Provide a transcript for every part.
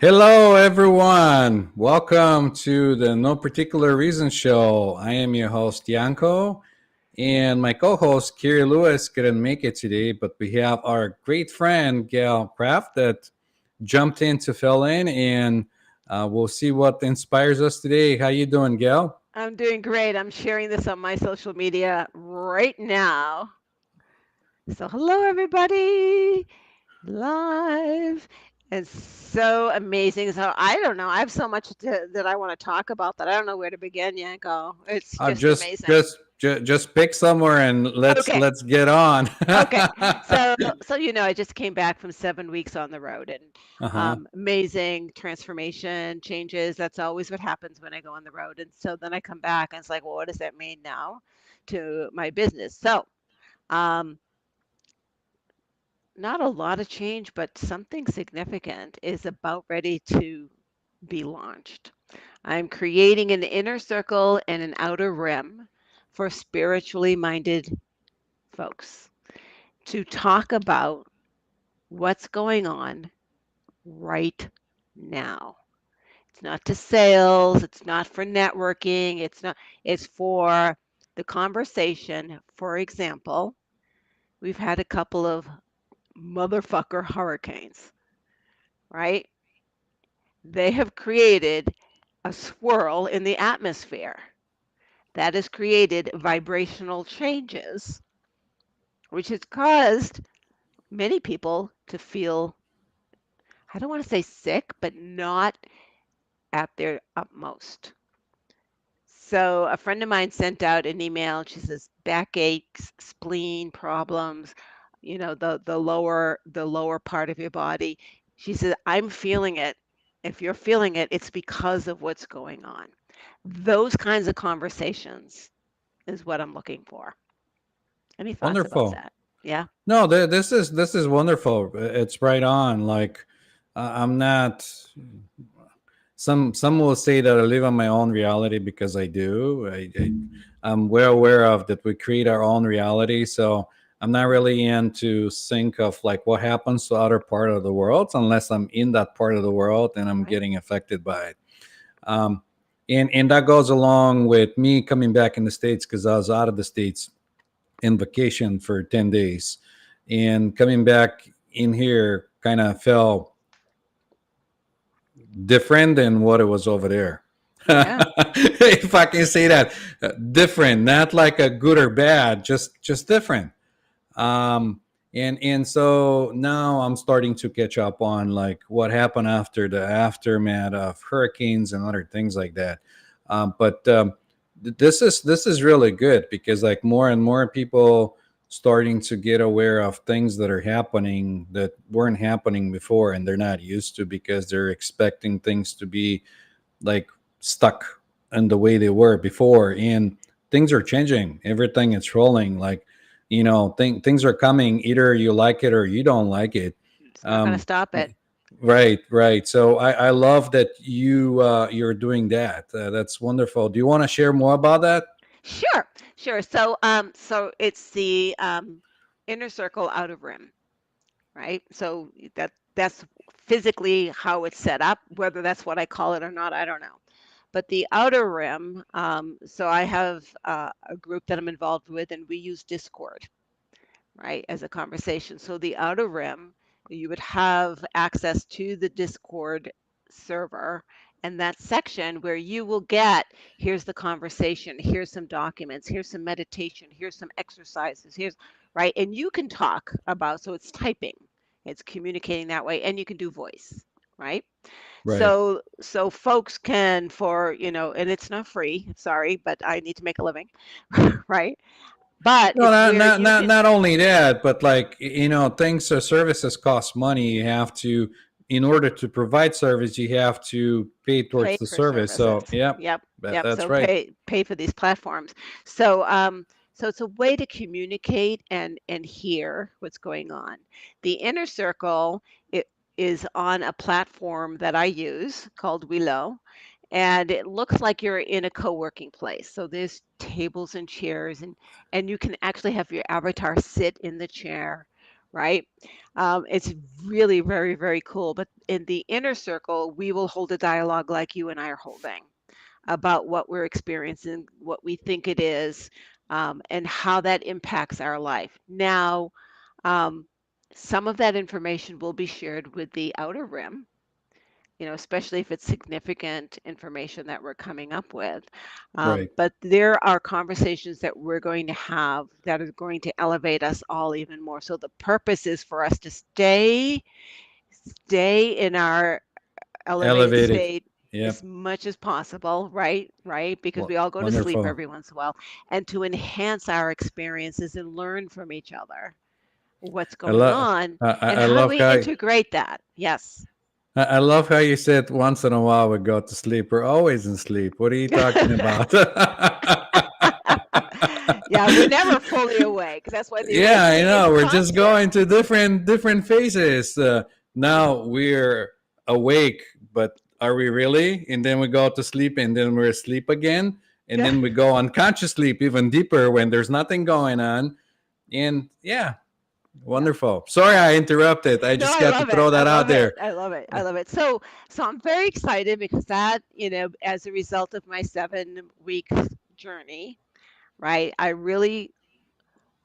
Hello, everyone. Welcome to the No Particular Reason Show. I am your host, Yanko, and my co host, Kerri Lewis, couldn't make it today, but we have our great friend, Gail Kraft, that jumped in to fill in, and we'll see what inspires us today. How you doing, Gail? I'm doing great. I'm sharing this on my social media right now. So, hello, everybody, live. It's so amazing. So, I don't know. I have so much that I want to talk about that I don't know where to begin, Yanko. It's Uh, just just, amazing. just, just pick somewhere and let's Okay. let's get on. Okay. So I just came back from 7 weeks on the road and Uh-huh. amazing transformation changes. That's always what happens when I go on the road. And so then I come back and it's like, well, what does that mean now to my business? Um, Not a lot of change, but something significant is about ready to be launched. I'm creating an inner circle and an outer rim for spiritually minded folks to talk about what's going on right now. It's not to sales, it's not for networking, it's for the conversation. For example, we've had a couple of motherfucker hurricanes, right? They have created a swirl in the atmosphere that has created vibrational changes, which has caused many people to feel, I don't want to say sick, but not at their utmost. So a friend of mine sent out an email. She says backaches, spleen problems, the lower part of your body. She said, I'm feeling it. If you're feeling it, it's because of what's going on. Those kinds of conversations is what I'm looking for. Any thoughts about Wonderful. that? Yeah. No, this is wonderful. It's right on. Like I'm not. Some will say that I live on my own reality because I do. I'm well aware of that we create our own reality. So I'm not really into think of like what happens to other part of the world unless I'm in that part of the world and I'm Right. getting affected by it. Um, and that goes along with me coming back in the states because I was out of the states in vacation for 10 days, and coming back in here kind of felt different than what it was over there. Yeah. If I can say that, different, not like a good or bad, just different. Um, and so now I'm starting to catch up on like what happened after the aftermath of hurricanes and other things like that. But this is really good because like more and more people starting to get aware of things that are happening that weren't happening before and they're not used to because they're expecting things to be like stuck in the way they were before, and things are changing, everything is rolling, like things are coming, either you like it or you don't like it. It's not going to um stop it. right, so I love that you're doing that. That's wonderful. Do you want to share more about that? Sure. Sure. So it's the inner circle, outer rim, right? So that's physically how it's set up. Whether that's what I call it or not, I don't know. But the outer rim, so I have a group that I'm involved with, and we use Discord, right, as a conversation. So the outer rim, you would have access to the Discord server and that section where you will get, here's the conversation, here's some documents, here's some meditation, here's some exercises, here's right. And you can talk about, so it's typing, it's communicating that way, and you can do voice, right? Right. So folks can, for and it's not free, sorry, but I need to make a living, right? But No, it's not where not you not can. not only that, but like things or services cost money. You have to, in order to provide service, you have to pay towards Pay the for service. services. So, yep, Yep, yep. that's So right. pay for these platforms. So it's a way to communicate and hear what's going on. The inner circle it is on a platform that I use called Willow, and it looks like you're in a co-working place. So there's tables and chairs, and you can actually have your avatar sit in the chair, right? It's really very, very cool. But in the inner circle, we will hold a dialogue like you and I are holding about what we're experiencing, what we think it is, and how that impacts our life. Now, um, some of that information will be shared with the outer rim, especially if it's significant information that we're coming up with. Right. But there are conversations that we're going to have that are going to elevate us all even more. So the purpose is for us to stay in our elevated Elevated. state Yep. as much as possible, right? Right? Because we all go to sleep Wonderful. every once in a while, and to enhance our experiences and learn from each other what's I going love. on and I how do love we how. integrate that. Yes. I love how you said once in a while we go to sleep. We're always in sleep. What are you talking about? Yeah, we're never fully awake. That's why the Yeah, I awakening is know. We're just constant. going to different phases. Now we're awake, but are we really? And then we go to sleep, and then we're asleep again, and then we go unconscious sleep even deeper when there's nothing going on. And yeah, Yeah. wonderful. Sorry, I interrupted. I No, just I got to love it. throw I that out love it. there. I love it. I love it. So I'm very excited because that, as a result of my 7 week journey, right? I really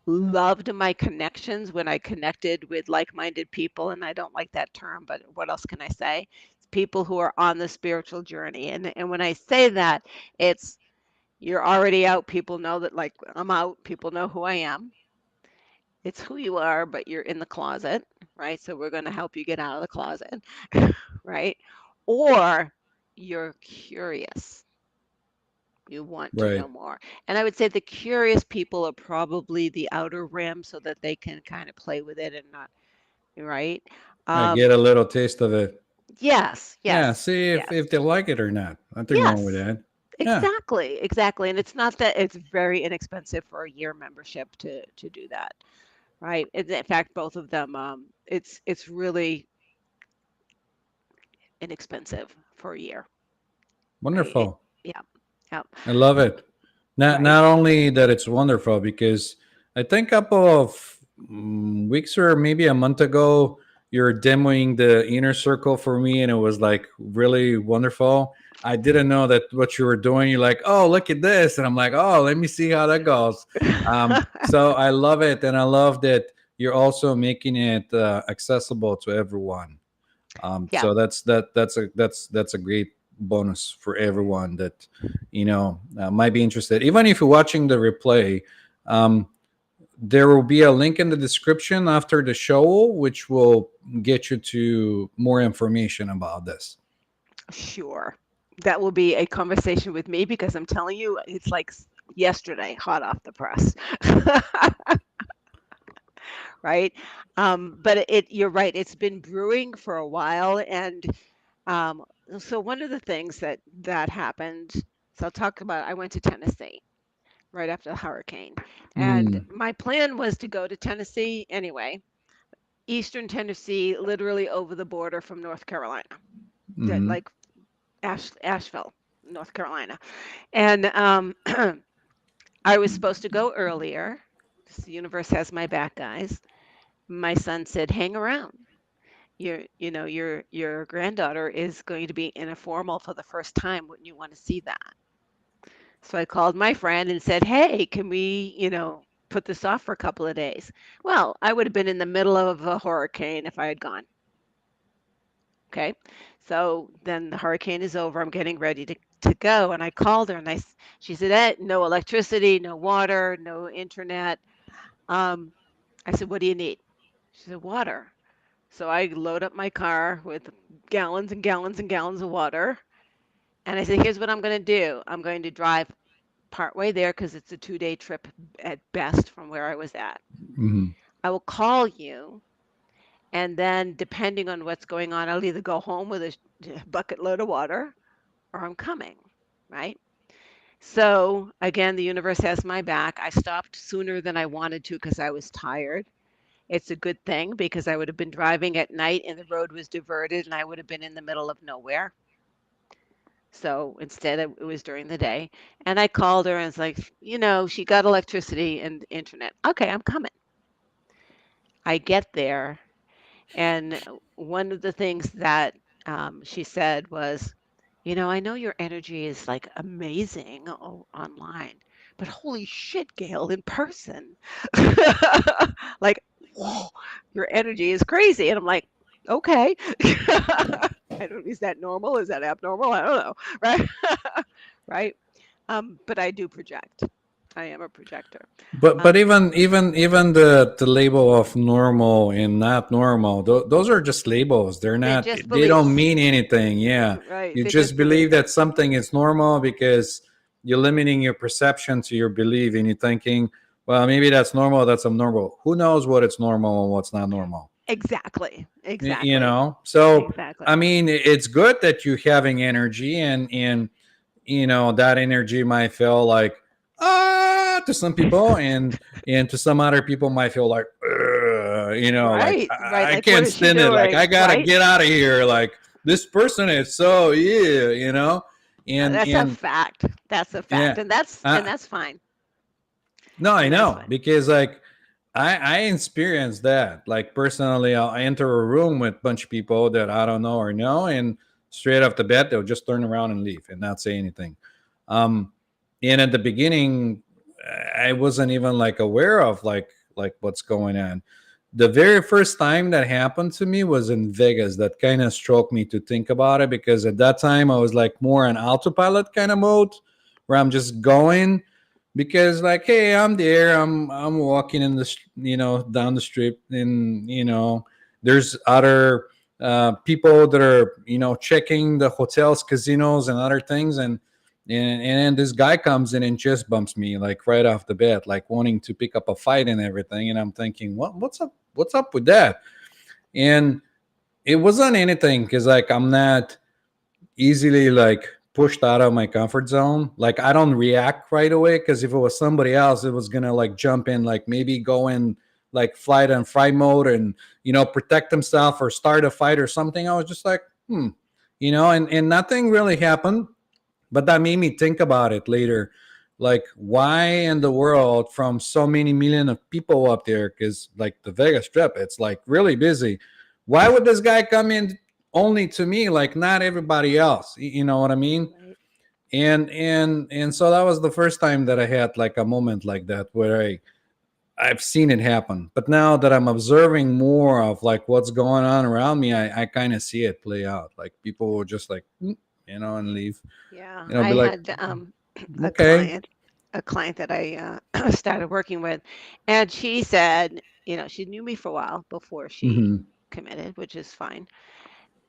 loved my connections when I connected with like-minded people, and I don't like that term, but what else can I say? It's people who are on the spiritual journey. And when I say that, it's you're already out. People know that, like, I'm out. People know who I am. It's who you are, but you're in the closet, right? So we're going to help you get out of the closet, right? Or you're curious. You want to Right. know more. And I would say the curious people are probably the outer rim so that they can kind of play with it and not, right? I get Um, a little taste of it. yes, Yeah, yes, see if yes, they like it or not. Nothing wrong with yes. that. Yeah, Exactly, exactly. And it's not that it's very inexpensive for a year membership to do that, right? In fact, both of them, it's really inexpensive for a year, right? wonderful. Yeah, yeah, I love it. right. Not only that it's wonderful because I think a couple of weeks or maybe a month ago you're demoing the inner circle for me and it was like really wonderful. I didn't know that what you were doing. You're like, oh, look at this, and I'm like, oh, let me see how that goes. So I love it, and I love that you're also making it accessible to everyone. Yeah, So that's a great bonus for everyone that might be interested. Even if you're watching the replay, um, there will be a link in the description after the show, which will get you to more information about this. sure. That will be a conversation with me because I'm telling you, it's like yesterday, hot off the press, right? But you're right. It's been brewing for a while, and um, so one of the things that happened. So I'll talk about. I went to Tennessee right after the hurricane, and Mm, my plan was to go to Tennessee anyway. Eastern Tennessee, literally over the border from North Carolina, that hmm. like Asheville, North Carolina. And I was supposed to go earlier. The universe has my back, guys. My son said, "Hang around. Your granddaughter is going to be in a formal for the first time. Wouldn't you want to see that?" So I called my friend and said, "Hey, can we, put this off for a couple of days?" Well, I would have been in the middle of a hurricane if I had gone. Okay. So then the hurricane is over. I'm getting ready to go. And I called her and she said, no electricity, no water, no internet. Um, I said, what do you need? She said, water. So I load up my car with gallons and gallons and gallons of water. And I said, here's what I'm going to do. I'm going to drive partway there because it's a 2-day trip at best from where I was at. Hmm. I will call you. And then, depending on what's going on, I'll either go home with a bucket load of water or I'm coming, right? So again, the universe has my back. I stopped sooner than I wanted to because I was tired. It's a good thing because I would have been driving at night and the road was diverted and I would have been in the middle of nowhere. So instead, it was during the day. And I called her and it's like, she got electricity and internet. Okay, I'm coming. I get there, and one of the things that she said was, I know your energy is like amazing online, but holy shit, Gail, in person, like, whoa, your energy is crazy. And I'm like, okay. I don't, is that normal? Is that abnormal? I don't know. Right. Right. But I do project. I am a projector. But Um, even the label of normal and not normal, those are just labels. They're they're not. just They don't beliefs. mean anything. Yeah, Right. you They're just just believe beliefs. that something is normal because you're limiting your perception to your belief, and you're thinking, well, maybe that's normal. That's abnormal. Who knows what it's normal and what's not normal? Exactly. You Exactly. know. So I Exactly. mean, it's good that you're having energy, and that energy might feel like to some people, and to some other people might feel like like Right. Right. I Like, what can't is she stand it, like I doing? gotta Right. get out of here, like this person is so That's a and fact. That's a yeah. fact. And that's uh, and that's fine. no, I And that's know, fine. because like I experienced that. Like personally, I'll enter a room with a bunch of people that I don't know or know, and straight off the bat, they'll just turn around and leave and not say anything. Um, and at the beginning, I wasn't even like aware of like what's going on. The very first time that happened to me was in Vegas. That kind of struck me to think about it, because at that time I was like more in autopilot kind of mode, where I'm just going, because like, hey, I'm there, I'm walking in the down the street, and there's other people that are checking the hotels, casinos, and other things, and then this guy comes in and just bumps me like right off the bat, like wanting to pick up a fight and everything, and I'm thinking, what's up with that? And it wasn't anything, because like I'm not easily like pushed out of my comfort zone. Like I don't react right away, because if it was somebody else, it was gonna like jump in, like maybe go in like flight and fight mode, and protect himself or start a fight or something. I was just like, and nothing really happened. But that made me think about it later, like why in the world, from so many million of people up there, because like the Vegas Strip, it's like really busy, why would this guy come in only to me, like not everybody else? You know what I mean? Right. And so that was the first time that I had like a moment like that, where I've seen it happen. But now that I'm observing more of like what's going on around me, I kind of see it play out. Like people will just like and leave, Yeah. be I like, had a okay. client, that I started working with, and she said, she knew me for a while before she Hmm. committed, which is fine.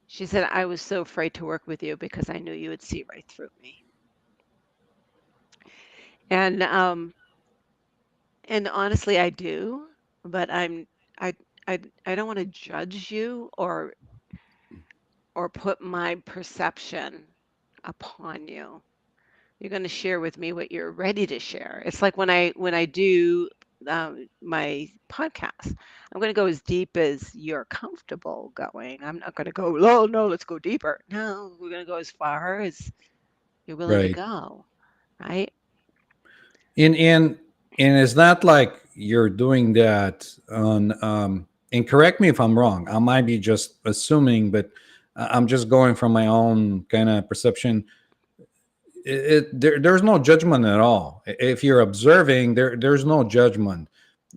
She said, I was so afraid to work with you because I knew you would see right through me. And honestly, I do, but I I don't want to judge you or put my perception upon you. You're going to share with me what you're ready to share. It's like when I do my podcast, I'm going to go as deep as you're comfortable going. I'm not going to go, oh no, let's go deeper. No, we're going to go as far as you're willing to Right. go, right? And it's not like you're doing that on and correct me if I'm wrong. I might be just assuming, but I'm just going from my own kind of perception. There's no judgment at all. If you're observing, there's no judgment.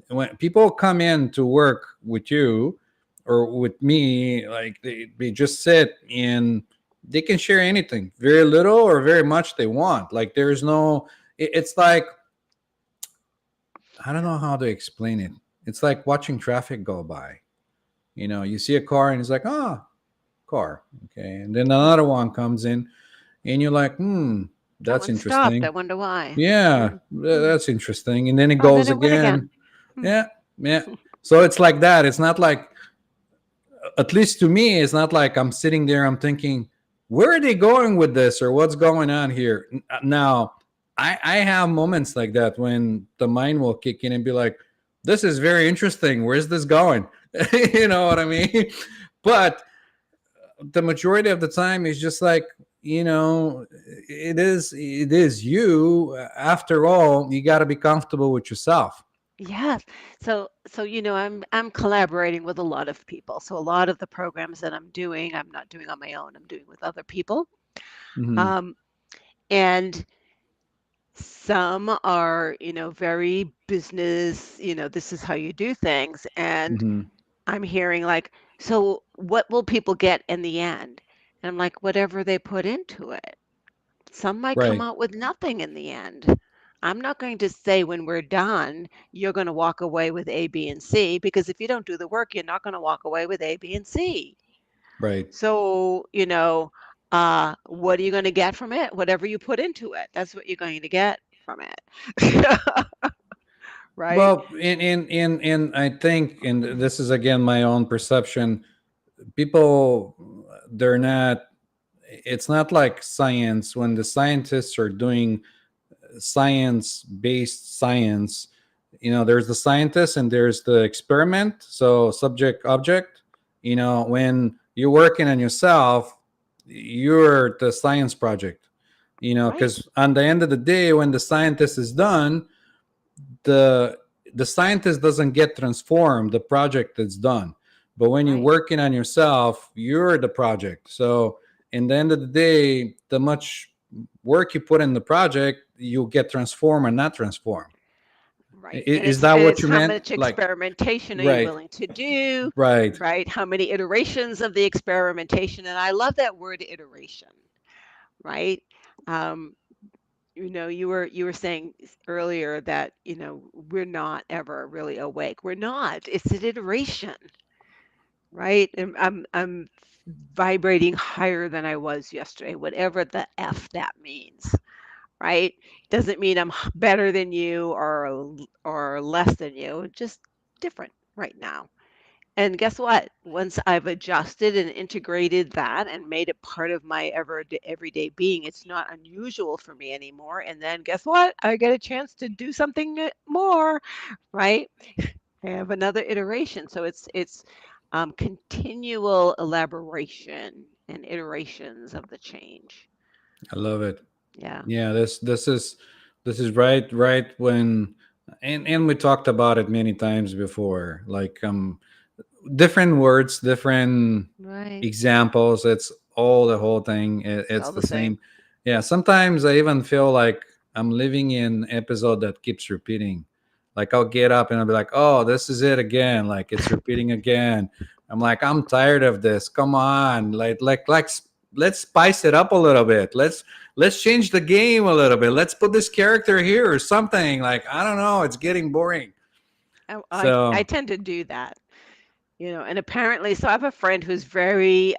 When people come in to work with you or with me, like they just sit and they can share anything, very little or very much they want. Like there's no, it's like, I don't know how to explain it. It's like watching traffic go by. You see a car and it's like, car. Okay. And then another one comes in and you're like, That that's one stopped. I interesting. wonder why. Yeah, Hmm. Hmm. that's interesting. And then it Oh, and then goes it went again. again. Hmm. Yeah. Yeah. So it's like that. It's not like, at least to me, it's not like I'm sitting there, I'm thinking, where are they going with this, or what's going on here? Now, I have moments like that when the mind will kick in and be like, this is very interesting. Where's this going? You know what I mean? But the majority of the time is just like, it is you. After all, you got to be comfortable with yourself. Yes. So I'm collaborating with a lot of people. So a lot of the programs that I'm doing, I'm not doing on my own. I'm doing with other people. Hmm. Um, and some are, very business, this is how you do things. And Hmm. I'm hearing like, so what will people get in the end? And I'm like, whatever they put into it. Some might come Right. out with nothing in the end. I'm not going to say when we're done, you're going to walk away with A, B, and C, because if you don't do the work, you're not going to walk away with A, B, and C. Right. So, what are you going to get from it? Whatever you put into it, that's what you're going to get from it. Right? Well, in I think, and this is again my own perception, people, they're not, it's not like science. When the scientists are doing science based science, there's the scientist and there's the experiment, so subject object. When you're working on yourself, you're the science project. Right. Because on the end of the day, when the scientist is done, the the scientist doesn't get transformed, the project is done. But when you're Right. working on yourself, you're the project. So in the end of the day, the much work you put in the project, you'll get transformed and not transformed. Right. And Is it's that and what it's you how meant? much Like, experimentation are you right, willing to do? right. Right? How many iterations of the experimentation? And I love that word iteration, right? Um, you were saying earlier that, we're not ever really awake. We're not. It's an iteration, right? And I'm vibrating higher than I was yesterday, whatever the F that means, right? Doesn't mean I'm better than you or less than you, just different right now. And guess what? Once I've adjusted and integrated that and made it part of my everyday being, it's not unusual for me anymore. And then guess what? I get a chance to do something more, right? I have another iteration. So it's continual elaboration and iterations of the change. I love it. Yeah. Yeah, this is right when, and we talked about it many times before. Like, different words, different Right. examples. It's all the whole thing. It's It's all the the same. same. Yeah, sometimes I even feel like I'm living in episode that keeps repeating. Like, I'll get up and I'll be like, "Oh, this is it again." Like, it's repeating again. I'm like, I'm tired of this. Come on, let's spice it up a little bit. Let's change the game a little bit. Let's put this character here or something. Like, I don't know. It's getting boring. I So. tend to do that. And apparently, so I have a friend who's very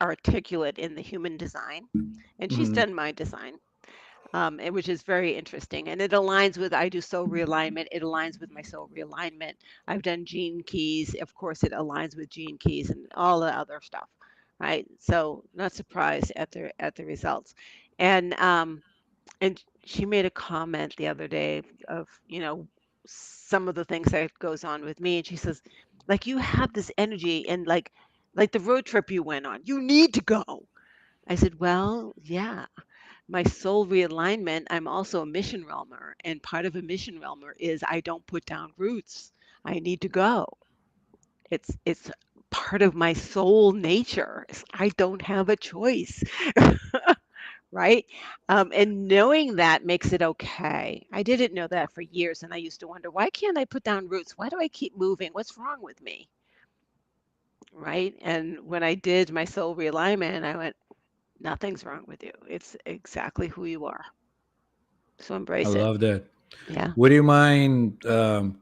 articulate in the human design, and she's Mhm. done my design, which is very interesting. And it aligns with, I do soul realignment. It aligns with my soul realignment. I've done gene keys. Of course, it aligns with gene keys and all the other stuff, right? So not surprised at the results. And and she made a comment the other day of, some of the things that goes on with me. And she says, like, you have this energy and like the road trip you went on, you need to go. I said, well, yeah, my soul realignment, I'm also a mission realmer. And part of a mission realmer is I don't put down roots. I need to go. It's part of my soul nature. I don't have a choice. Right? And knowing that makes it okay. I didn't know that for years, and I used to wonder, why can't I put down roots? Why do I keep moving? What's wrong with me? Right? And when I did my soul realignment, I went, nothing's wrong with you. It's exactly who you are. So I embrace it. love that. Yeah. Would you mind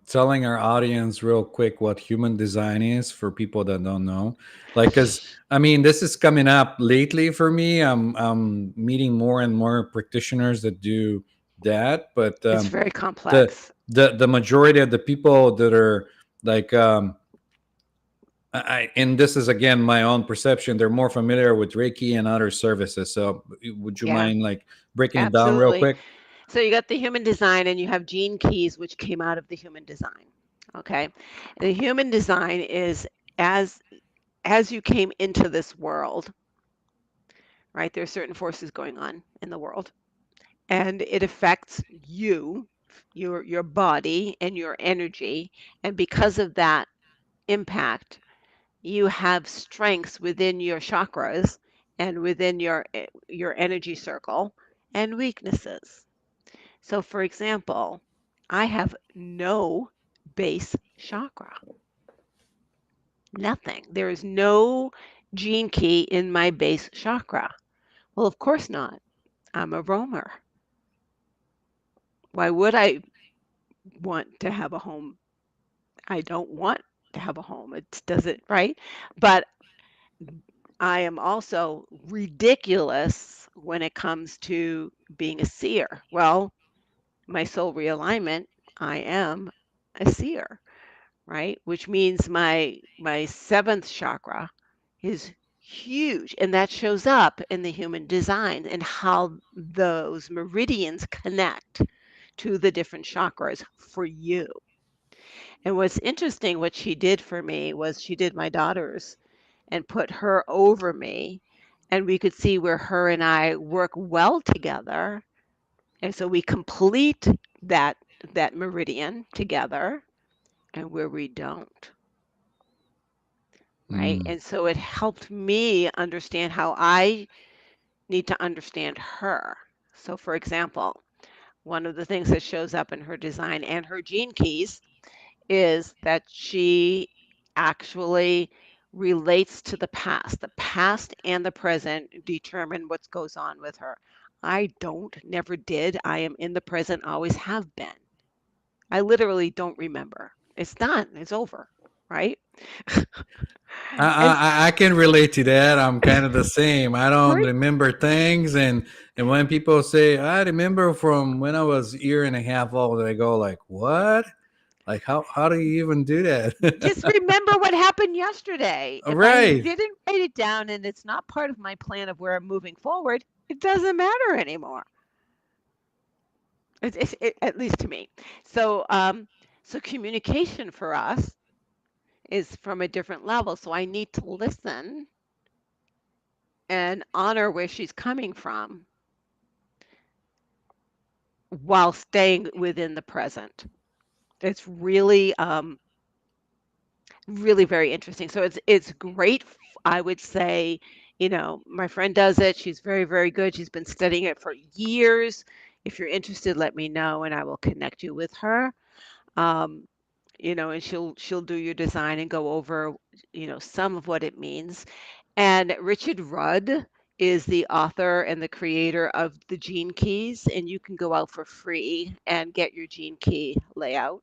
telling our audience real quick what human design is for people that don't know? Like, because I mean, this is coming up lately for me. I'm meeting more and more practitioners that do that, but It's very the complex. the majority of the people that are like, and this is again my own perception, they're more familiar with Reiki and other services. So, would you Yeah, mind like breaking it down real absolutely. quick? So you got the human design and you have gene keys, which came out of the human design. Okay. The human design is as as you came into this world, right? There are certain forces going on in the world, and it affects you. your body and your energy, and because of that impact, you have strengths within your chakras and within your energy circle, and weaknesses. So for example, I have no base chakra. Nothing. There is no gene key in my base chakra. Well, of course not. I'm a roamer. Why would I want to have a home? I don't want to have a home. It doesn't, right? But I am also ridiculous when it comes to being a seer. Well, my soul realignment, I am a seer, right? Which means my seventh chakra is huge, and that shows up in the human design and how those meridians connect to the different chakras for you. And what's interesting, what she did for me was she did my daughter's and put her over me, and we could see where her and I work well together. And so we complete that that meridian together, and where we don't, right? Mm. And so it helped me understand how I need to understand her. So for example, one of the things that shows up in her design and her gene keys is that she actually relates to the past. The past and the present determine what goes on with her. I don't, never did. I am in the present, always have been. I literally don't remember. It's done, it's over, right? I, And I can relate to that. I'm kind of the same. I don't right? remember things, and when people say I remember from when I was a year and a half old, I go like, "What? Like how do you even do Just that?" remember what happened yesterday. If I Right. didn't write it down and it's not part of my plan of where I'm moving forward, it doesn't matter anymore. At least to me. So, so communication for us is from a different level. So I need to listen and honor where she's coming from while staying within the present. It's really, really very interesting. So it's great. I would say, my friend does it. She's very, very good. She's been studying it for years. If you're interested, let me know and I will connect you with her. Um, and she'll do your design and go over, some of what it means. And Richard Rudd is the author and the creator of the Gene Keys, and you can go out for free and get your Gene Key layout.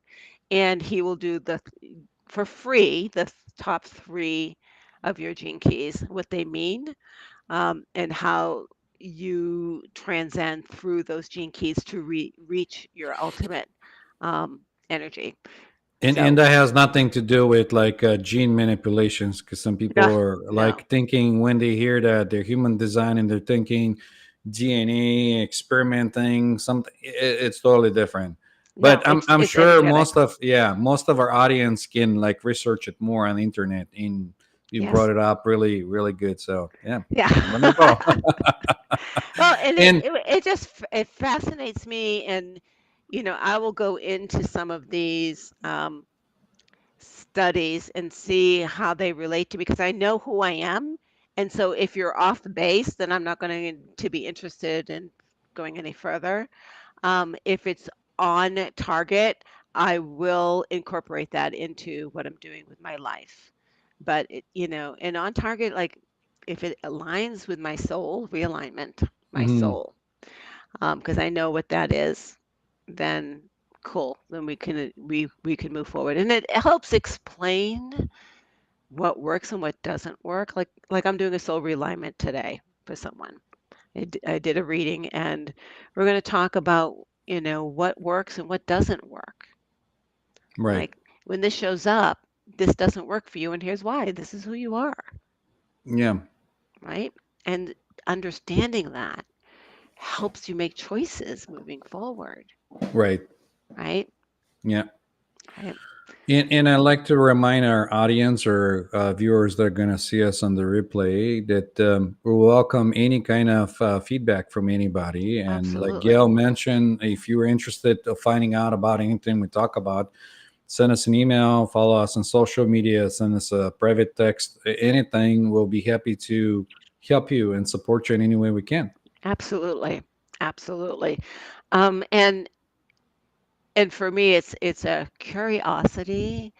And he will do for free the top three of your Gene Keys, what they mean, and how you transcend through those Gene Keys to reach your ultimate um, energy. And So, that has nothing to do with like gene manipulations, because some no, people are no, like thinking when they hear that they're human design and they're thinking DNA experimenting something. It's totally different. no, But I'm it's sure energetic. most of our audience can like research it more on the internet, and you brought Yes. it up really good. So yeah, Yeah. wonderful. Well, and it, And it it just it fascinates me, and I will go into some of these studies and see how they relate to me because I know who I am, and so if you're off the base, then I'm not going to be interested in going any further. If it's on target, I will incorporate that into what I'm doing with my life. But and on target, like if it aligns with my soul, realignment, my mhm, soul, because I know what that is, then cool. Then we can move forward, and it helps explain what works and what doesn't work. Like I'm doing a soul realignment today for someone. I did a reading, and we're going to talk about what works and what doesn't work. right, Like when this shows up, this doesn't work for you, and here's why. This is who you are, yeah, right? And understanding that helps you make choices moving forward, right, right? yeah. Right. And I'd like to remind our audience or viewers that are going to see us on the replay that we welcome any kind of feedback from anybody. And like Absolutely. Gail mentioned, if you were interested of finding out about anything we talk about, send us an email, follow us on social media, send us a private text, anything. We'll be happy to help you and support you in any way we can. Absolutely. Absolutely. Um, and and for me, it's a curiosity.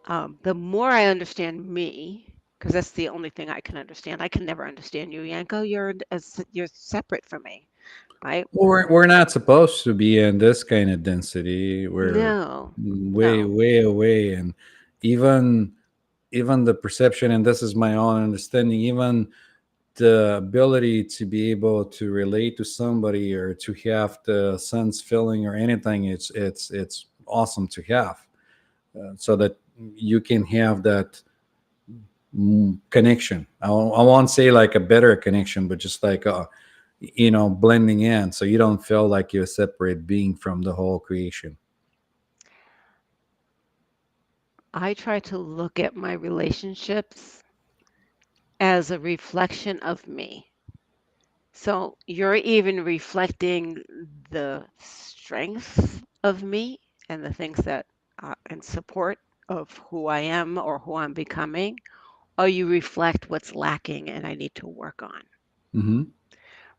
The more I understand me, because that's the only thing I can understand. I can never understand you, Yanko. You're separate from me, right? Well, we're not supposed to be in this kind of density. We're No, way, no. way away. And even even the perception, and this is my own understanding, even the ability to be able to relate to somebody or to have the sense feeling or anything, it's awesome to have, so that you can have that connection. I won't say like a better connection, but just like blending in, so you don't feel like you're a separate being from the whole creation. I try to look at my relationships as a reflection of me. So you're even reflecting the strengths of me and the things that and support of who I am or who I'm becoming, or you reflect what's lacking and I need to work on, Hmm.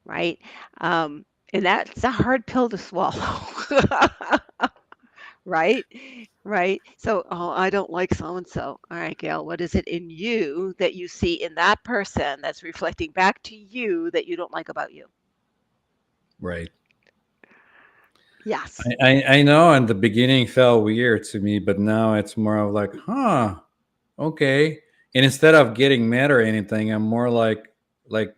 right? Um, and that's a hard pill to swallow. Right? Right? So, "Oh, I don't like so and so." All right, Gail, what is it in you that you see in that person that's reflecting back to you that you don't like about you? Right. Yes. I know in the beginning felt weird to me, but now it's more of like, huh, okay. And instead of getting mad or anything, I'm more like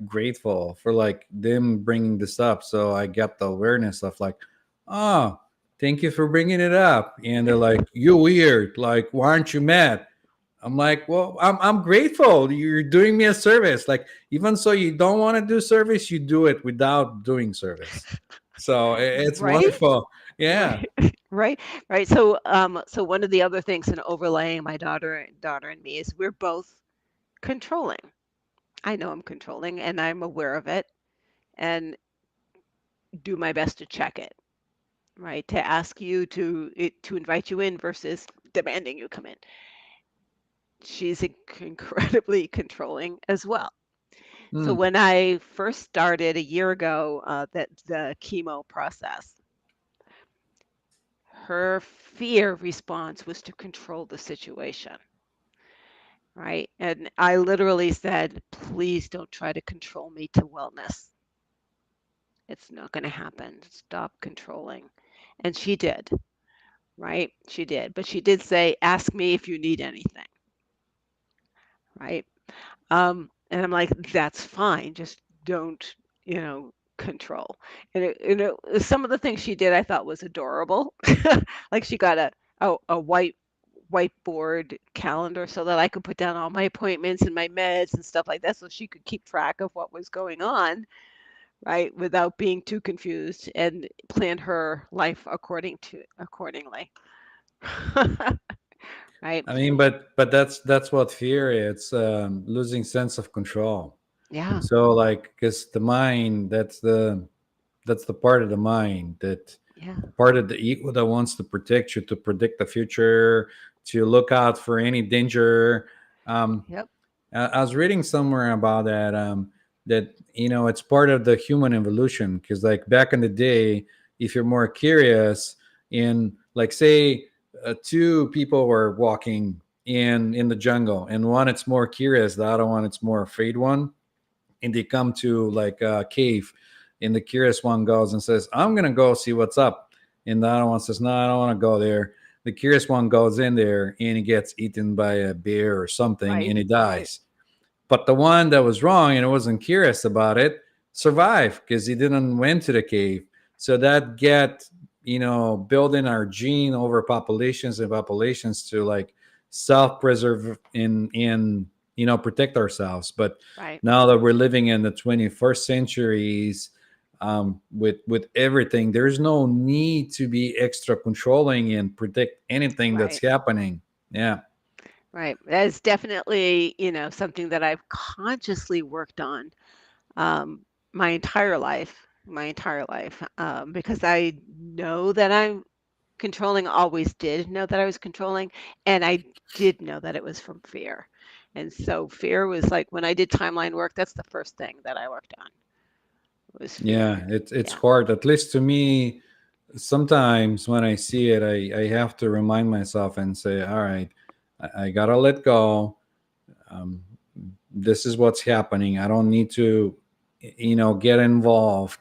grateful for like them bringing this up. So I got the awareness of like, oh, thank you for bringing it up. And they're like, you're weird. Like, why aren't you mad? I'm like, well, I'm grateful. You're doing me a service. Like, even so, you don't want to do service, you do it without doing service. So it's Right? wonderful. Yeah. Right. Right. Right. So one of the other things in overlaying my daughter and me is we're both controlling. I know I'm controlling and I'm aware of it and do my best to check it, right? To ask you to invite you in versus demanding you come in. She's incredibly controlling as well. So Hmm. when I first started a year ago, that the chemo process, her fear response was to control the situation, right? And I literally said, please don't try to control me to wellness. It's not going to happen. Stop controlling. And she did, right? She did. But she did say, ask me if you need anything, right? And I'm like, that's fine. Just don't, control. And some of the things she did I thought was adorable. Like she got a whiteboard calendar so that I could put down all my appointments and my meds and stuff like that so she could keep track of what was going on, right? Without being too confused and plan her life accordingly. Right? I mean, but that's what fear is. It's losing sense of control. Yeah. So like, because the mind, that's the part of the mind, that Yeah. the part of the ego that wants to protect you, to predict the future, to look out for any danger. Um, Yep. I was reading somewhere about that. That it's part of the human evolution. Because like back in the day, if you're more curious, in like say two people were walking in the jungle, and one it's more curious, the other one it's more afraid one, and they come to like a cave, and the curious one goes and says, I'm gonna go see what's up, and the other one says, no, I don't want to go there. The curious one goes in there, and he gets eaten by a bear or something, Right. and he Right. dies. But the one that was wrong and wasn't curious about it survived because he didn't went to the cave. So that get building our gene over populations and populations to like self-preserve in protect ourselves. But Right. now that we're living in the 21st centuries, with everything. There's no need to be extra controlling and predict anything that's Right. happening. Yeah. Right. That is definitely, something that I've consciously worked on um, my entire life, because I know that I'm controlling, always did know that I was controlling, and I did know that it was from fear. And so fear was like when I did timeline work, that's the first thing that I worked on was fear. Yeah, it's Yeah. hard. At least to me, sometimes when I see it, I have to remind myself and say, all right, I gotta let go. Um, this is what's happening. I don't need to, get involved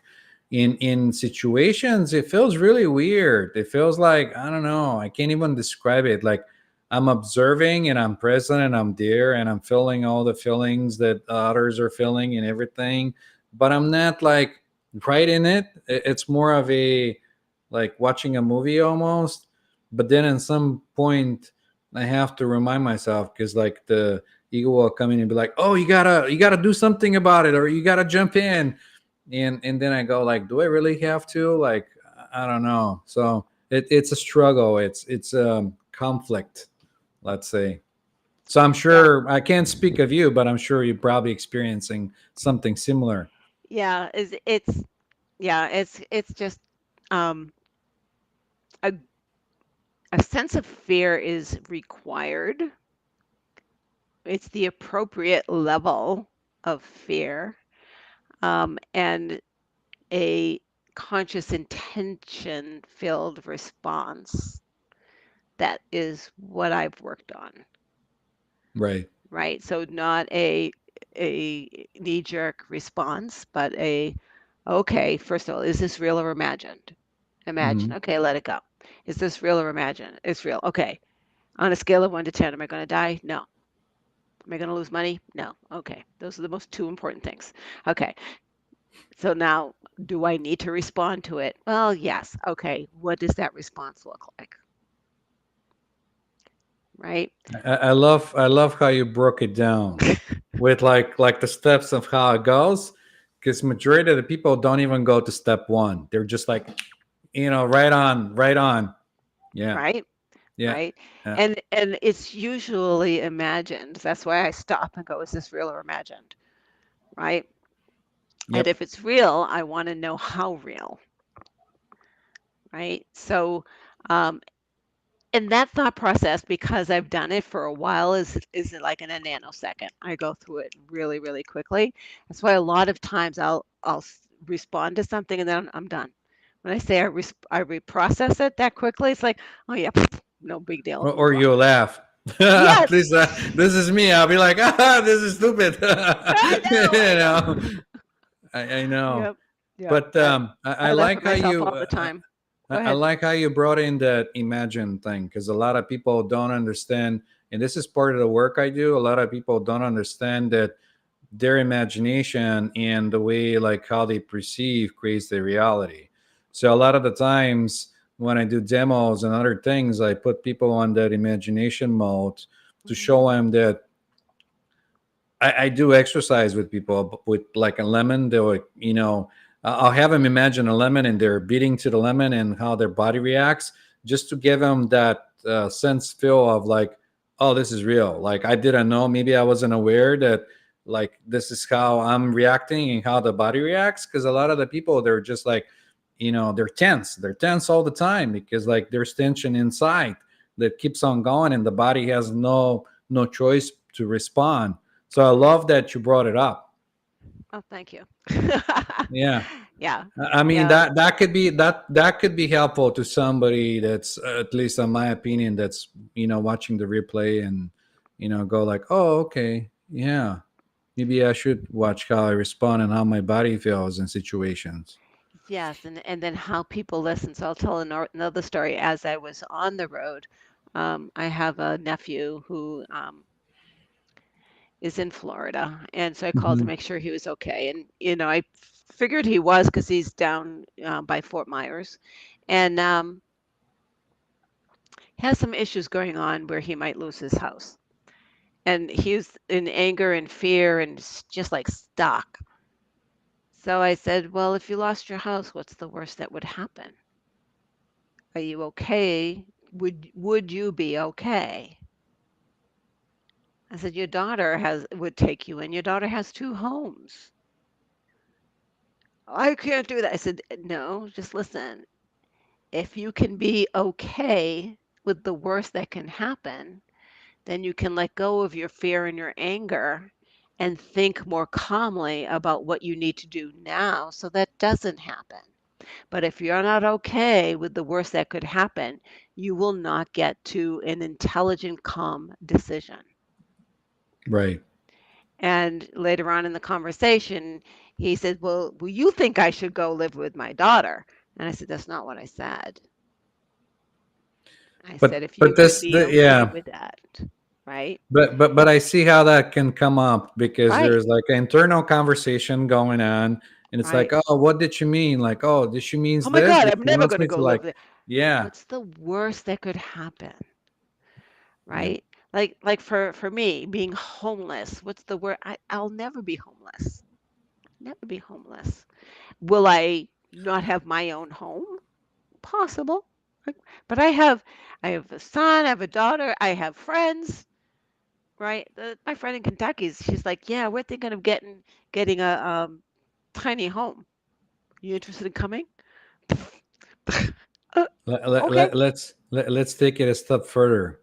in situations. It feels really weird. It feels like, I don't know, I can't even describe it. Like I'm observing and I'm present and I'm there and I'm feeling all the feelings that others are feeling and everything, but I'm not like right in it. It's more of a like watching a movie almost. But then at some point I have to remind myself, because like the ego will come in and be like, oh, you gotta do something about it, or you gotta jump in. And then I go like, do I really have to? Like, I don't know. So it's a struggle. It's conflict, let's say. So I'm Yeah. sure I can't speak of you, but I'm sure you're probably experiencing something similar. Yeah. It's yeah, it's just um a a sense of fear is required. It's the appropriate level of fear, and a conscious intention filled response. That is what I've worked on, Right. right? So not a knee jerk response, but okay, first of all, is this real or imagined? Imagine. Hmm. Okay, let it go. Is this real or imagined? It's real. Okay. On a scale of 1 to 10, am I going to die? No. Am I going to lose money? No. Okay. Those are the most two important things. Okay. So now, do I need to respond to it? Well, yes. Okay. What does that response look like? Right? I love how you broke it down with like the steps of how it goes, because majority of the people don't even go to step one. They're just like, right on, right on. Yeah. Right? Yeah. Right? Yeah. And it's usually imagined. That's why I stop and go, is this real or imagined? Right? And Yep. if it's real, I want to know how real, right? So, um, and that thought process, because I've done it for a while, is like in a nanosecond. I go through it really, really quickly. That's why a lot of times I'll respond to something and then I'm done. When I say I reprocess it that quickly, it's like, oh yeah, no big deal, Or move on. you laugh. Yes, Please, this is me. I'll be like, this is stupid. I know, you I know, know. I know. Yep, yep. But I I I laugh like at how myself you all the time. Go I ahead. like how you brought in that imagine thing, because a lot of people don't understand, and this is part of the work I do. A lot of people don't understand that their imagination and the way like how they perceive creates their reality. So a lot of the times when I do demos and other things, I put people on that imagination mode to Hmm. show them that I do exercise with people with like a lemon. They'll like, I'll have them imagine a lemon and they're beating to the lemon and how their body reacts, just to give them that sense feel of like, oh, this is real. Like I didn't know, maybe I wasn't aware that like this is how I'm reacting and how the body reacts. Because a lot of the people, they're just like, they're tense. They're tense all the time because like there's tension inside that keeps on going, and the body has no choice to respond. So I love that you brought it up. Oh, thank you. Yeah. Yeah, I mean yeah, that could be helpful to somebody that's at least in my opinion that's watching the replay and go like, oh, okay, yeah, maybe I should watch how I respond and how my body feels in situations. yes, and then how people listen. So I'll tell another story. As I was on the road, I have a nephew who is in Florida, and so I called to Hmm. make sure he was okay. And I figured he was because he's down by Fort Myers, and has some issues going on where he might lose his house. And he's in anger and fear and just like stuck. So I said, "Well, if you lost your house, what's the worst that would happen? Are you okay? Would you be okay?" I said, "Your daughter has would take you in. Your daughter has 2 homes." "I can't do that." I said, "No, just listen. If you can be okay with the worst that can happen, then you can let go of your fear and your anger and think more calmly about what you need to do now so that doesn't happen. But if you're not okay with the worst that could happen, you will not get to an intelligent, calm decision." Right. And later on in the conversation, he said, "Well, you think I should go live with my daughter?" And I said, "That's not what I said. I said, if you But could this be the okay yeah. with that, right? But I see how that can come up because Right, there's like an internal conversation going on, and it's like, right. oh, what did she mean? Like, oh, this she Oh means my this. God, That I'm she never wants going to me to go like, live there. yeah, What's the worst that could happen, yep. right? Like for me, being homeless, what's the word? I'll never be homeless. Never be homeless. Will I not have my own home? Possible. Like, but I have a son, I have a daughter, I have friends, right? My friend in Kentucky, she's like, "Yeah, we're thinking of getting a tiny home. You interested in coming?" uh, okay. Let's take it a step further.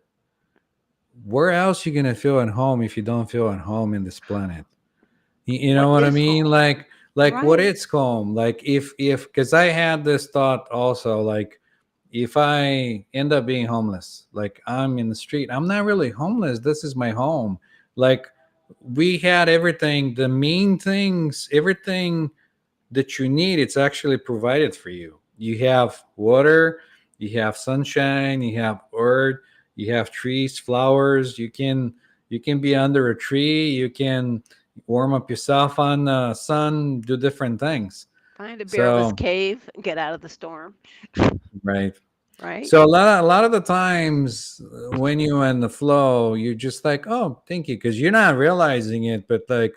Where else you gonna feel at home if you don't feel at home in this planet? You What know what I is mean? home? Like what Right. is home? Like if because I had this thought also, like if I end up being homeless, like I'm in the street, I'm not really homeless. This is my home. Like we had everything, the main things, everything that you need, it's actually provided for you. You have water, you have sunshine, you have earth, you have trees, flowers. You can be under a tree. You can warm up yourself on the sun, do different things. Find a bearless So cave and get out of the storm, right. right? So a lot of the times when you're in the flow, you're just like, oh, thank you, because you're not realizing it, but like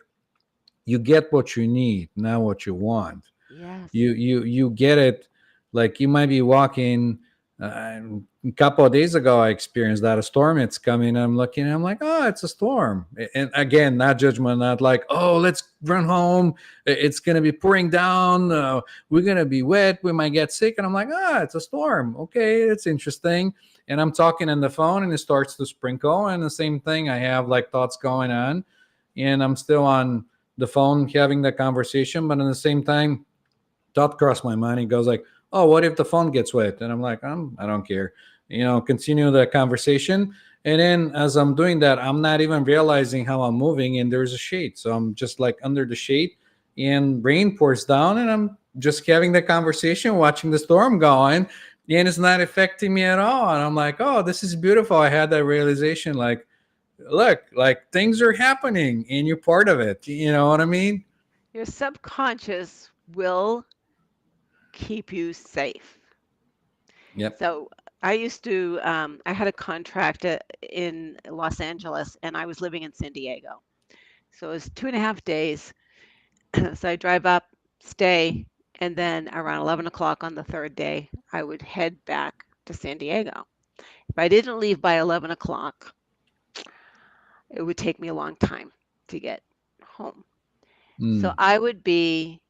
you get what you need, not what you want. Yes. You get it. Like you might be walking, a couple of days ago I experienced that a storm, it's coming, I'm looking, I'm like, oh, it's a storm. And again, not judgment, not like, oh, let's run home, it's going to be pouring down, we're going to be wet, we might get sick. And I'm like, ah, it's a storm, okay, it's interesting. And I'm talking on the phone and it starts to sprinkle, and the same thing, I have like thoughts going on, and I'm still on the phone having that conversation, but at the same time thought crossed my mind. He goes like, "Oh, what if the phone gets wet?" And I'm like, I don't care. Continue the conversation. And then as I'm doing that, I'm not even realizing how I'm moving, and there's a shade. So I'm just like under the shade, and rain pours down, and I'm just having the conversation, watching the storm going, and it's not affecting me at all. And I'm like, oh, this is beautiful. I had that realization, like, look, like things are happening, and you're part of it. You know what I mean? Your subconscious will keep you safe. Yep. So I had a contract in Los Angeles and I was living in San Diego. So it was 2.5 days. So I drive up, stay, and then around 11 o'clock on the third day, I would head back to San Diego. If I didn't leave by 11 o'clock, it would take me a long time to get home. So Mm. I would be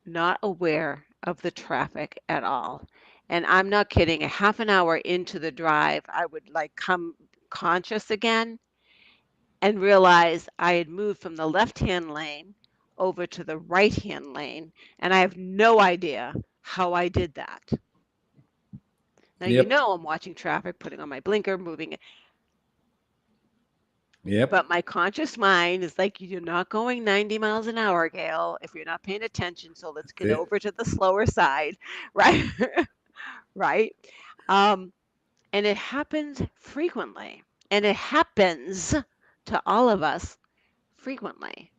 not aware of the traffic at all. And I'm not kidding, a half an hour into the drive, I would like come conscious again and realize I had moved from the left-hand lane over to the right-hand lane, and I have no idea how I did that. Now, Yep. I'm watching traffic, putting on my blinker, moving it, Yep. but my conscious mind is like, you're not going 90 miles an hour, Gail, if you're not paying attention, so let's get That's over to the slower side, right? Right? Um, and it happens frequently, and it happens to all of us frequently.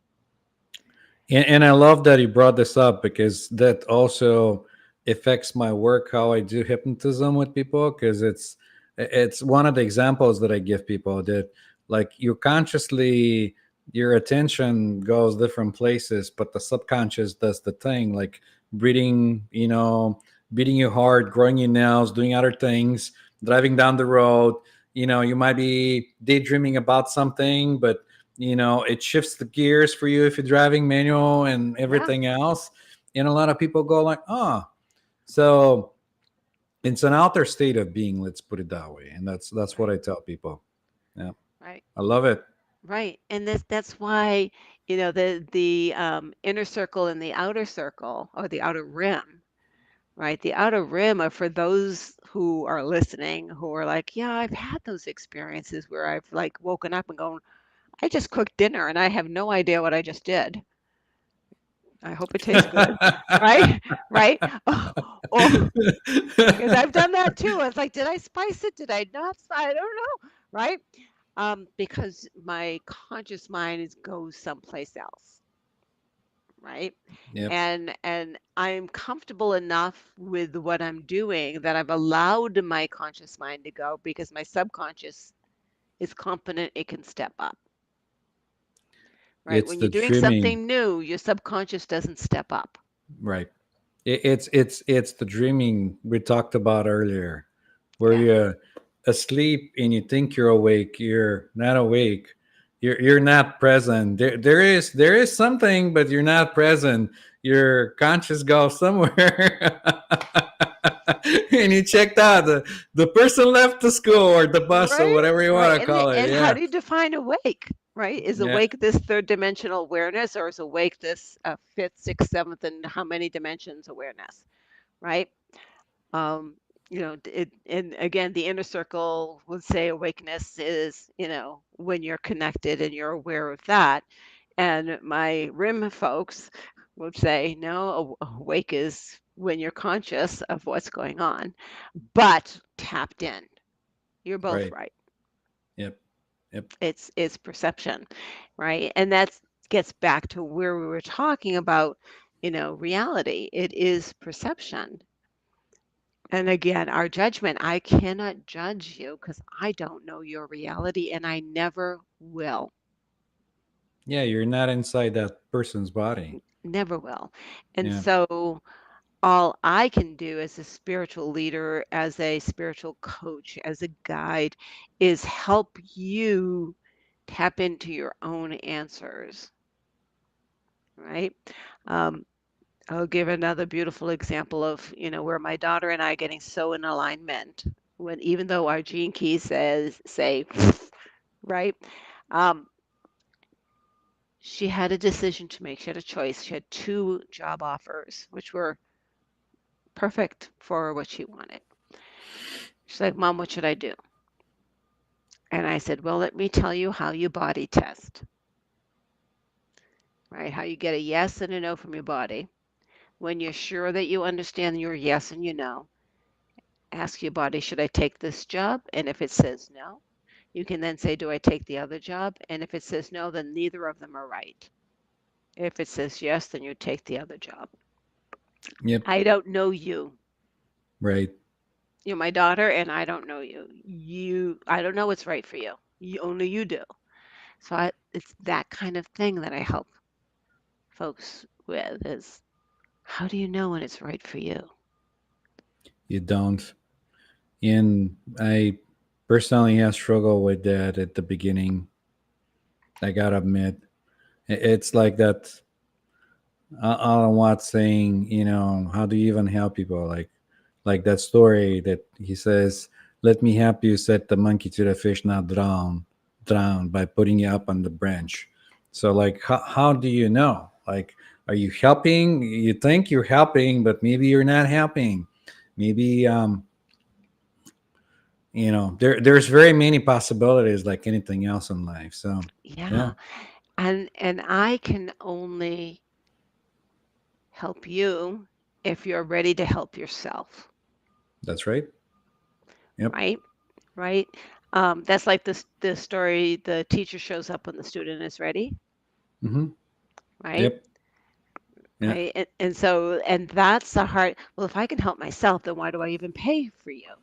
And I love that you brought this up because that also affects my work, how I do hypnotism with people, because it's one of the examples that I give people, that like you consciously your attention goes different places, but the subconscious does the thing, like breathing, beating your heart, growing your nails, doing other things, driving down the road. You might be daydreaming about something, but it shifts the gears for you if you're driving manual and Yeah, everything else. And a lot of people go like, oh, so it's an outer state of being, let's put it that way. And that's what right, I tell people. Yeah, right, I love it. right. And that's why, the inner circle and the outer circle, or the outer rim, right? The outer rim are for those who are listening, who are like, yeah, I've had those experiences where I've like woken up and gone, I just cooked dinner and I have no idea what I just did. I hope it tastes good, right? Right? Or because I've done that too. It's like, did I spice it? Did I not? I don't know, right? Because my conscious mind goes someplace else, right? Yep. And I'm comfortable enough with what I'm doing that I've allowed my conscious mind to go because my subconscious is confident it can step up, right? It's When the you're doing dreaming, something new, your subconscious doesn't step up. right? It's the dreaming we talked about earlier, where Yeah, you're asleep and you think you're awake. You're not awake. You're not present. There is something, but you're not present. Your conscious goes somewhere, and you checked out. The person left the school or the bus or right, whatever you right. want to call it. And how Yeah, do you define awake? Right? Is yeah, awake this third dimensional awareness, or is awake this fifth, sixth, seventh, and how many dimensions awareness? Right? Um, and again, the inner circle would say awakeness is, when you're connected and you're aware of that. And my rim folks would say, no, awake is when you're conscious of what's going on, but tapped in. You're both right. right. Yep, yep. It's perception, right? And that gets back to where we were talking about, reality. It is perception. And again, our judgment, I cannot judge you because I don't know your reality and I never will. Yeah, you're not inside that person's body. Never will. And Yeah, so all I can do as a spiritual leader, as a spiritual coach, as a guide is help you tap into your own answers, right? Um, I'll give another beautiful example of, where my daughter and I are getting so in alignment when even though our gene key says say right? Um, she had a decision to make. She had a choice. She had two job offers, which were perfect for what she wanted. She's like, Mom, what should I do? And I said, well, let me tell you how you body test, right? How you get a yes and a no from your body. When you're sure that you understand your yes and your no, ask your body, should I take this job? And if it says no, you can then say, do I take the other job? And if it says no, then neither of them are right. If it says yes, then you take the other job. yep, I don't know you. right. You're my daughter, and I don't know you. I don't know what's right for you. Only you do. So it's that kind of thing that I help folks with is how do you know when it's right for you? You don't. And I personally have struggled with that at the beginning. I gotta admit, it's like that. Alan Watts saying, how do you even help people? Like that story that he says, "Let me help you set the monkey to the fish not drown by putting you up on the branch." So, like, how do you know? Like, are you helping? You think you're helping, but maybe you're not helping. Maybe there's very many possibilities, like anything else in life. So, yeah, Yeah. And I can only help you if you're ready to help yourself, that's right. Yep. right? Right? That's like the story the teacher shows up when the student is ready, Mm-hmm. right? Yep. Yeah. Right? And that's the hard, well, if I can help myself, then why do I even pay for you?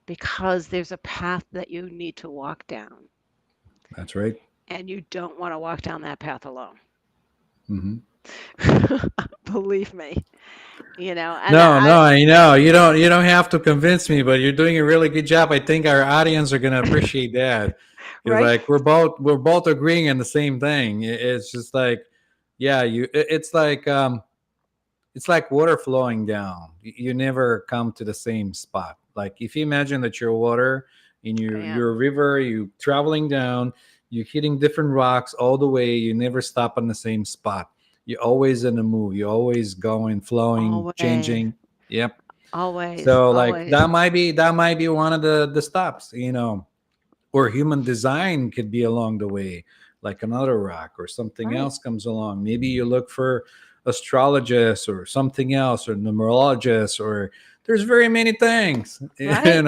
Because there's a path that you need to walk down. That's right. and you don't want to walk down that path alone. Hmm. Believe me, and No, no, I know you don't have to convince me, but you're doing a really good job. I think our audience are gonna appreciate that. It's right? like we're both agreeing on the same thing. It's just like, yeah, it's like water flowing down. You never come to the same spot. Like if you imagine that you're water in I your am river, you traveling down, you hitting different rocks all the way. You never stop on the same spot. You're always in a move. You're always going, flowing, always, changing. Yep. always, So like always. that might be one of the stops. Or human design could be along the way, like another rock or something Right, else comes along. Maybe you look for astrologists or something else or numerologists, or there's very many things. right,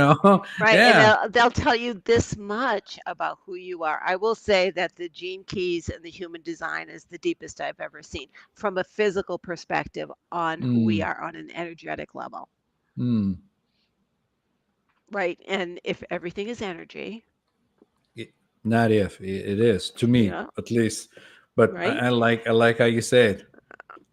right. And Yeah. they'll tell you this much about who you are. I will say that the gene keys and the human design is the deepest I've ever seen from a physical perspective on who we Mm, are on an energetic level. mm. Right. And if everything is energy, It- Not if it is to you me know, at least, but I, right, I like I like how you said.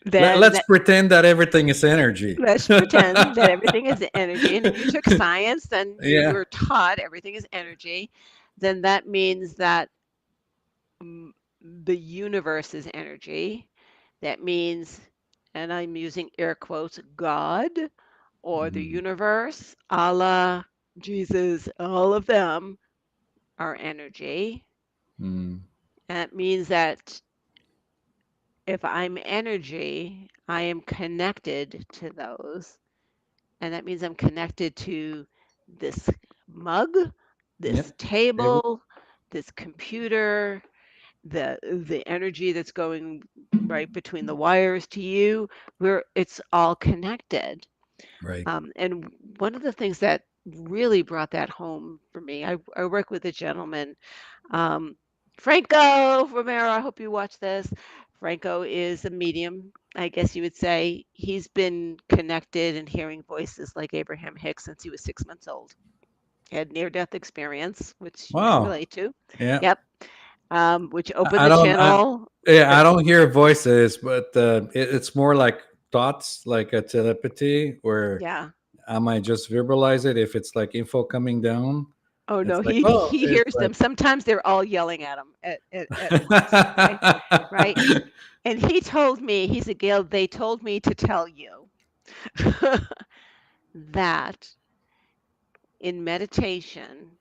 then Let's pretend that everything is energy. let's pretend that everything is energy. And if you took science, then you Yeah. were taught everything is energy. Then that means that mm, the universe is energy. That means, and I'm using air quotes, God or the Hmm. universe, Allah, Jesus, all of them are energy. Mm. And that means that if I'm energy, I am connected to those. And that means I'm connected to this mug, Yep. this Table. table, this computer, the energy that's going right between the wires to you. It's all connected. Right. And one of the things that really brought that home for me, I work with a gentleman, um, Franco Romero. I hope you watch this. Franco is a medium, I guess you would say. He's been connected and hearing voices like Abraham Hicks since he was 6 months old. He had near-death experience, which you can Wow. relate to. Yeah. Yep. Which I opened I the don't. channel. Yeah, I don't hear voices, but it's more like thoughts, like a telepathy, where Yeah. I might just verbalize it if it's like info coming down. Oh no, It's like, oh, he it's hears like. them. Sometimes they're all yelling at him at once. Okay, right. And he told me, he said, Gail, they told me to tell you that in meditation,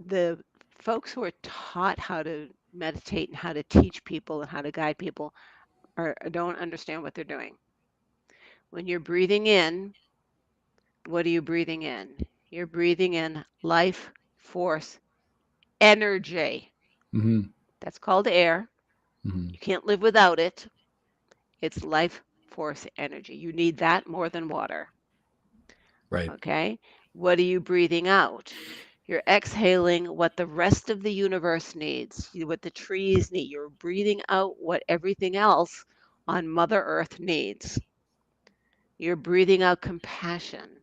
the folks who are taught how to meditate and how to teach people and how to guide people don't understand what they're doing. When you're breathing in, what are you breathing in? You're breathing in life force energy. Hmm. That's called air. Hmm. You can't live without it. It's life force energy. You need that more than water. Right. Okay. What are you breathing out? You're exhaling what the rest of the universe needs, what the trees need. You're breathing out what everything else on Mother Earth needs. You're breathing out compassion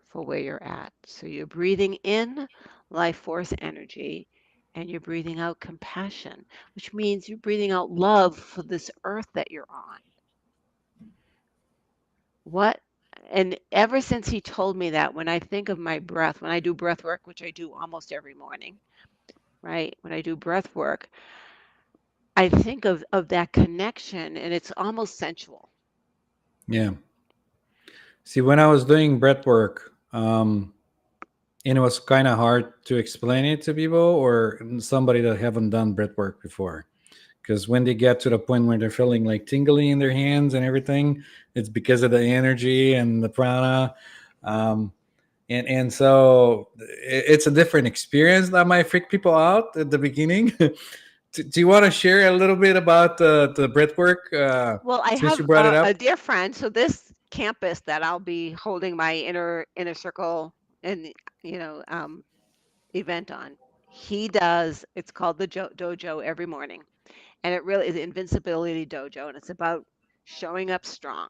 for where you're at. So you're breathing in life force energy and you're breathing out compassion, which means you're breathing out love for this earth that you're on. What and ever since he told me that, when I think of my breath, when I do breath work, which I do almost every morning, right? When I do breath work, I think of that connection and it's almost sensual. Yeah. See, when I was doing breath work, and it was kind of hard to explain it to people or somebody that haven't done breath work before. Because when they get to the point where they're feeling like tingly in their hands and everything, it's because of the energy and the prana. Um, and so it's a different experience that might freak people out at the beginning. Do you want to share a little bit about the breath work Well, I since have you brought it a up? dear friend. So this campus that I'll be holding my inner circle and you know um, event on, he does. It's called the dojo every morning, and it really is Invincibility Dojo, and it's about showing up strong,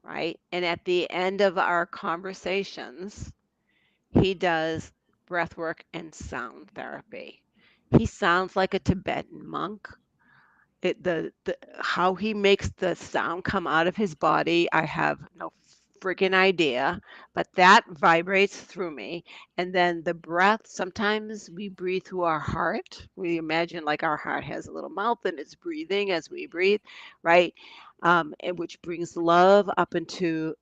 right? And at the end of our conversations, he does breath work and sound therapy. He sounds like a Tibetan monk. The how he makes the sound come out of his body, I have no freaking idea, but that vibrates through me. And then the breath, sometimes we breathe through our heart. We imagine like our heart has a little mouth and it's breathing as we breathe, right? And which brings love up into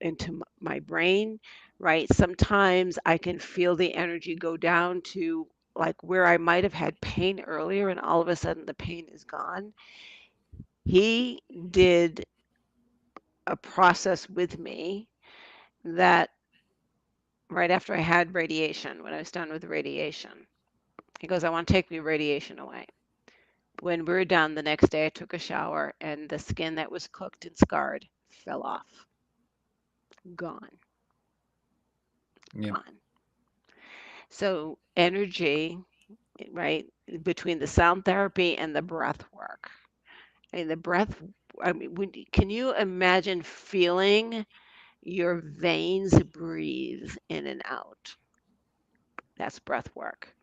my brain, right? Sometimes I can feel the energy go down to like where I might have had pain earlier, and all of a sudden the pain is gone. He did a process with me that right after I had radiation, when I was done with radiation, he goes, I want to take the radiation away. When we were done the next day, I took a shower and the skin that was cooked and scarred fell off. Gone. Yep. Gone. So, energy, right, between the sound therapy and the breath work. And the breath, I mean, can you imagine feeling your veins breathe in and out? That's breath work.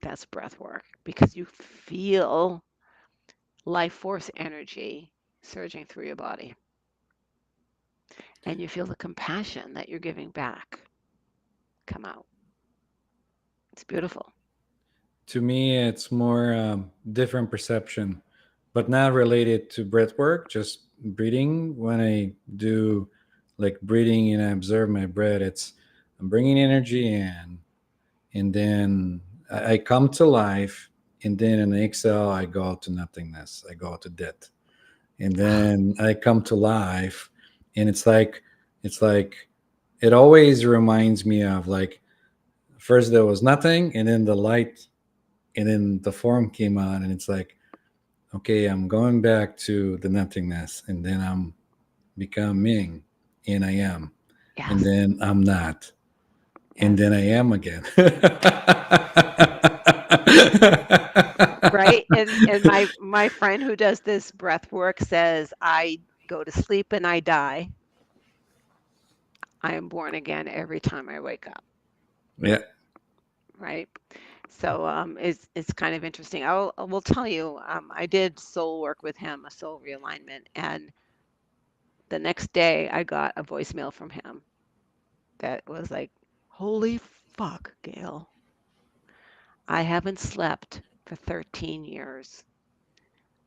That's breath work because you feel life force energy surging through your body and you feel the compassion that you're giving back come out. It's beautiful. To me, it's more different perception, but not related to breath work, just breathing. When I do like breathing and I observe my breath, it's I'm bringing energy in, and then I come to life, and then in the exhale, I go to nothingness, I go to death, and then I come to life, and it's like it always reminds me of like first there was nothing, and then the light, and then the form came out, and it's like, okay, I'm going back to the nothingness, and then I'm becoming, and I am, and Yes. then I'm not, and Yes. then I am again. Right. And my friend who does this breath work says, I go to sleep and I die. I am born again every time I wake up. Yeah. Right. So it's kind of interesting. I will tell you, I did soul work with him, a soul realignment, and the next day I got a voicemail from him that was like, "Holy fuck, Gail, I haven't slept for 13 years.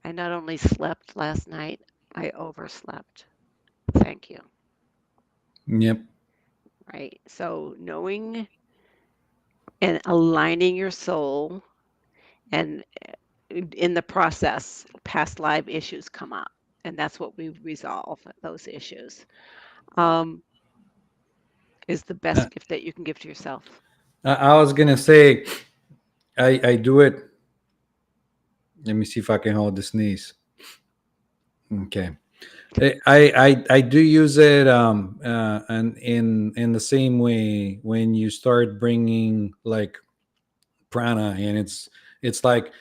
I not only slept last night, I overslept. Thank you." Yep. Right. So knowing and aligning your soul, and in the process, past life issues come up, and that's what we resolve, those issues. Um, is the Uh, best gift that you can give to yourself. I was gonna say I do it. Let me see if I can hold the sneeze. Okay. I do use it and in the same way when you start bringing like prana, and it's like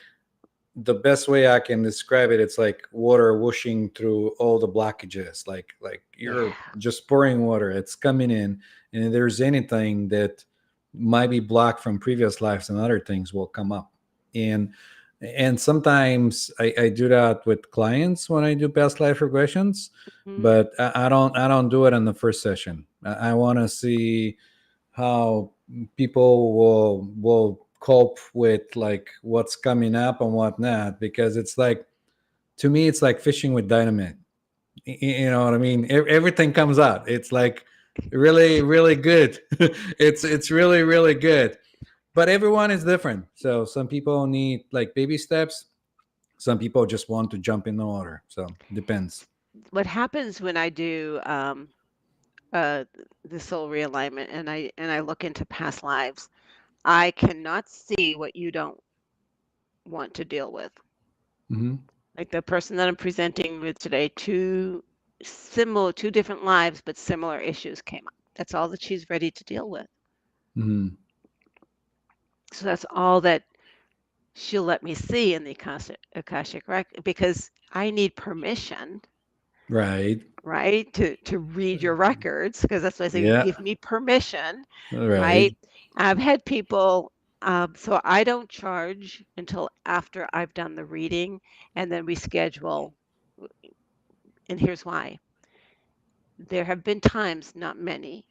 the best way I can describe it, it's like water whooshing through all the blockages, like you're Yeah. just pouring water, it's coming in, and if there's anything that might be blocked from previous lives, and other things will come up. And sometimes I do that with clients when I do past life regressions, Mhm. but I don't do it in the first session. I want to see how people will cope with like what's coming up and whatnot, because it's like, to me it's like fishing with dynamite. You know what I mean? Everything comes out, it's like really really good. It's really really good, but everyone is different, so some people need like baby steps, some people just want to jump in the water, so depends. What happens when I do uh, the soul realignment and I look into past lives, I cannot see what you don't want to deal with. Hmm. Like the person that I'm presenting with today, two different lives, but similar issues came up. That's all that she's ready to deal with. Hmm. So that's all that she'll let me see in the Akashic record, because I need permission, Right. right, to read your records, because that's why I say Yeah. give me permission, Right. right? I've had people. So I don't charge until after I've done the reading, and then we schedule. And here's why. There have been times, not many,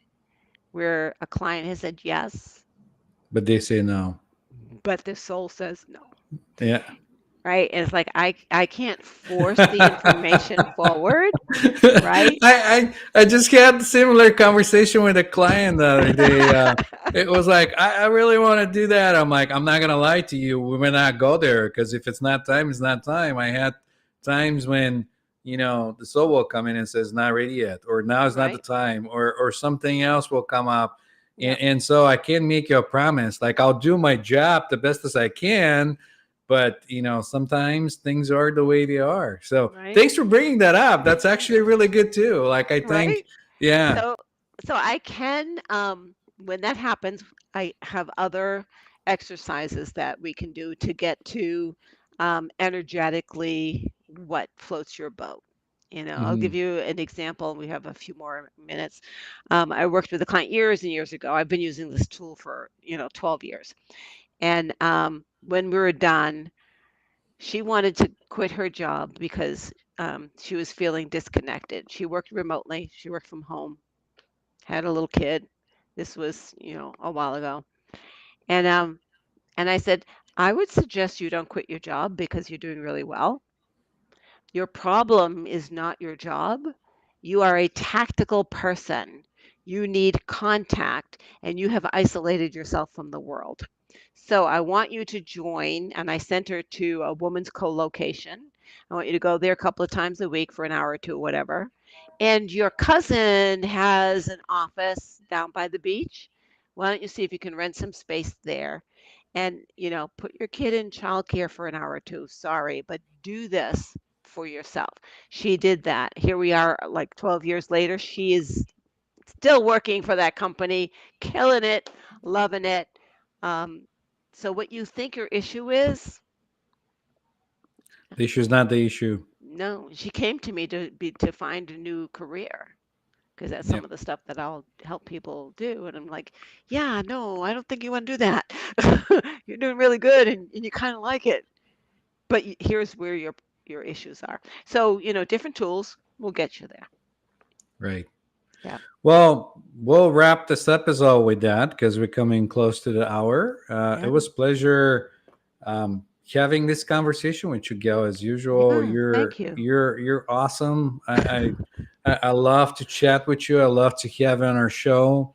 where a client has said yes, But they say no. but their soul says no. Yeah. Right? And it's like I can't force the information forward, right? I just had a similar conversation with a client the other day. It was like, I really want to do that. I'm like, I'm not gonna lie to you, we may not go there, because if it's not time, it's not time. I had times when, the soul will come in and says not ready yet, or now is not the Right? time, or something else will come up. and, Yep. and so I can't make you a promise. Like, I'll do my job the best as I can, but sometimes things are the way they are. So Right? thanks for bringing that up. That's actually really good too. Like, I think, Right? yeah. So so I can when that happens, I have other exercises that we can do to get to energetically what floats your boat. I'll give Mhm. you an example. We have a few more minutes. I worked with a client years and years ago. I've been using this tool for 12 years. And when we were done, she wanted to quit her job because she was feeling disconnected. She worked remotely. She worked from home, had a little kid. This was, a while ago. And I said, I would suggest you don't quit your job because you're doing really well. Your problem is not your job. You are a tactical person. You need contact and you have isolated yourself from the world. So I want you to join, and I sent her to a woman's co-location. I want you to go there a couple of times a week for an hour or two, whatever. And your cousin has an office down by the beach. Why don't you see if you can rent some space there? And, put your kid in childcare for an hour or two. Sorry, but do this for yourself. She did that. Here we are, like 12 years later. She is still working for that company, killing it, loving it. Um, so what you think your issue is, The issue is not the issue. no, she came to me to find a new career because that's some Yep. of the stuff that I'll help people do. And I'm like, yeah, no, I don't think you want to do that. You're doing really good and you kind of like it. But here's where your issues are. So, different tools will get you there. Right. Yeah. Well, we'll wrap this episode with that because we're coming close to the hour. It Yeah. was a pleasure having this conversation with you, Gail. As usual, Yeah. you're Thank you. you're you're awesome. I love to chat with you. I love to have you on our show.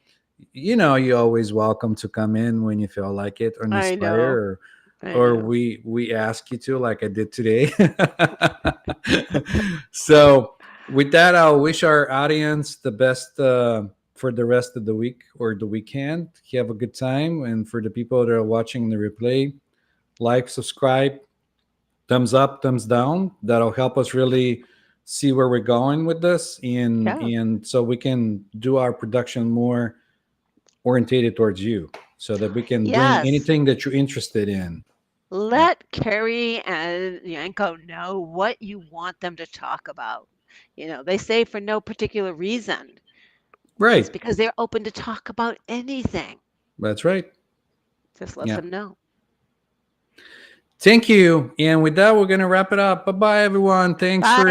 You're always welcome to come in when you feel like it, or I know. inspire, I or know. we ask you to, like I did today. So with that, I'll wish our audience the best for the rest of the week or the weekend. Have a good time, and for the people that are watching the replay, like, subscribe, thumbs up, thumbs down. That'll help us really see where we're going with this, and Yeah. and so we can do our production more orientated towards you, so that we can bring Yes. anything that you're interested in. Yeah. Let Kerri and Yanko know what you want them to talk about. They say for no particular reason. It's Right. because they're open to talk about anything. That's right. Just let Yeah. them know. Thank you. And with that, we're going to wrap it up. Bye bye, everyone. Thanks Bye. for